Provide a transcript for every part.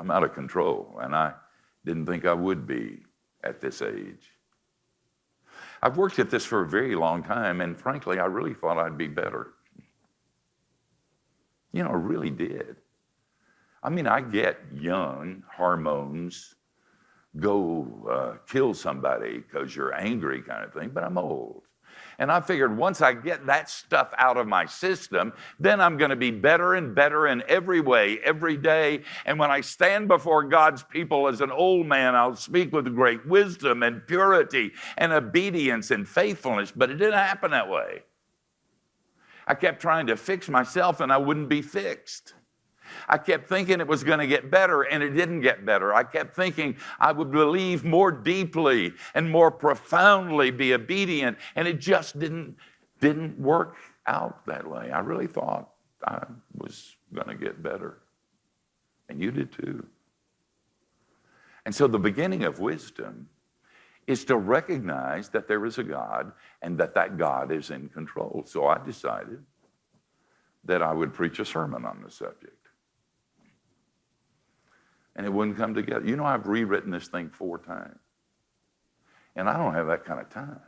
I'm out of control, and I didn't think I would be at this age. I've worked at this for a very long time, and frankly, I really thought I'd be better. I really did. I get young, hormones, go kill somebody because you're angry kind of thing, but I'm old. And I figured once I get that stuff out of my system, then I'm going to be better and better in every way, every day. And when I stand before God's people as an old man, I'll speak with great wisdom and purity and obedience and faithfulness. But it didn't happen that way. I kept trying to fix myself, and I wouldn't be fixed. I kept thinking it was going to get better, and it didn't get better. I kept thinking I would believe more deeply and more profoundly, be obedient, and it just didn't work out that way. I really thought I was going to get better, and you did too. And so the beginning of wisdom is to recognize that there is a God and that God is in control. So I decided that I would preach a sermon on the subject. And it wouldn't come together. I've rewritten this thing 4 times. And I don't have that kind of time.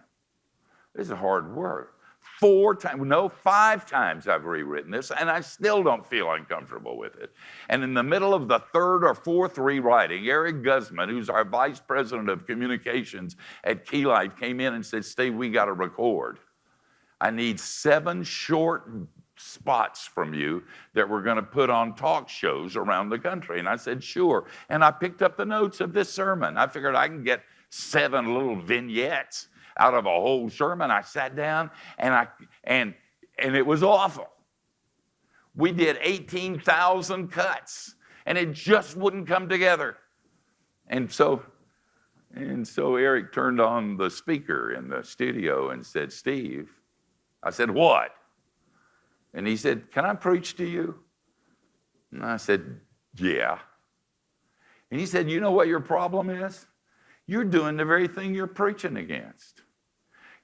This is hard work. 4 times, no, 5 times I've rewritten this, and I still don't feel uncomfortable with it. And in the middle of the 3rd or 4th rewriting, Eric Guzman, who's our vice president of communications at Key Life, came in and said, Steve, we got to record. I need 7 short spots from you that we're going to put on talk shows around the country. And I said, sure. And I picked up the notes of this sermon. I figured I can get 7 little vignettes out of a whole sermon. I sat down and it was awful. We did 18,000 cuts and it just wouldn't come together. And so Eric turned on the speaker in the studio and said, Steve, I said, what? And he said, can I preach to you? And I said, yeah. And he said, you know what your problem is? You're doing the very thing you're preaching against.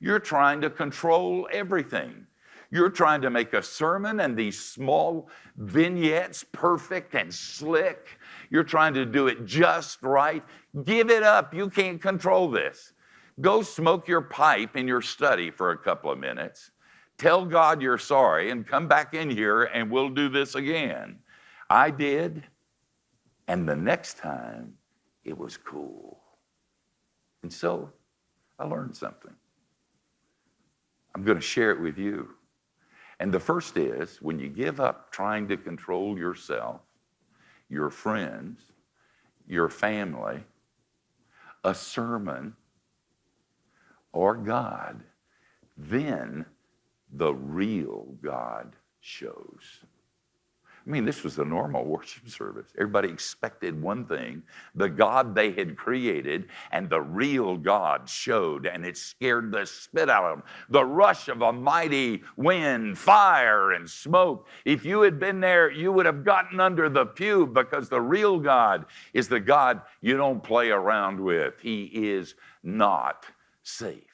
You're trying to control everything. You're trying to make a sermon and these small vignettes perfect and slick. You're trying to do it just right. Give it up. You can't control this. Go smoke your pipe in your study for a couple of minutes. Tell God you're sorry and come back in here and we'll do this again. I did, and the next time it was cool. And so I learned something. I'm going to share it with you. And the first is, when you give up trying to control yourself, your friends, your family, a sermon, or God, then the real God shows. This was a normal worship service. Everybody expected one thing, the God they had created, and the real God showed, and it scared the spit out of them. The rush of a mighty wind, fire, and smoke. If you had been there, you would have gotten under the pew, because the real God is the God you don't play around with. He is not safe.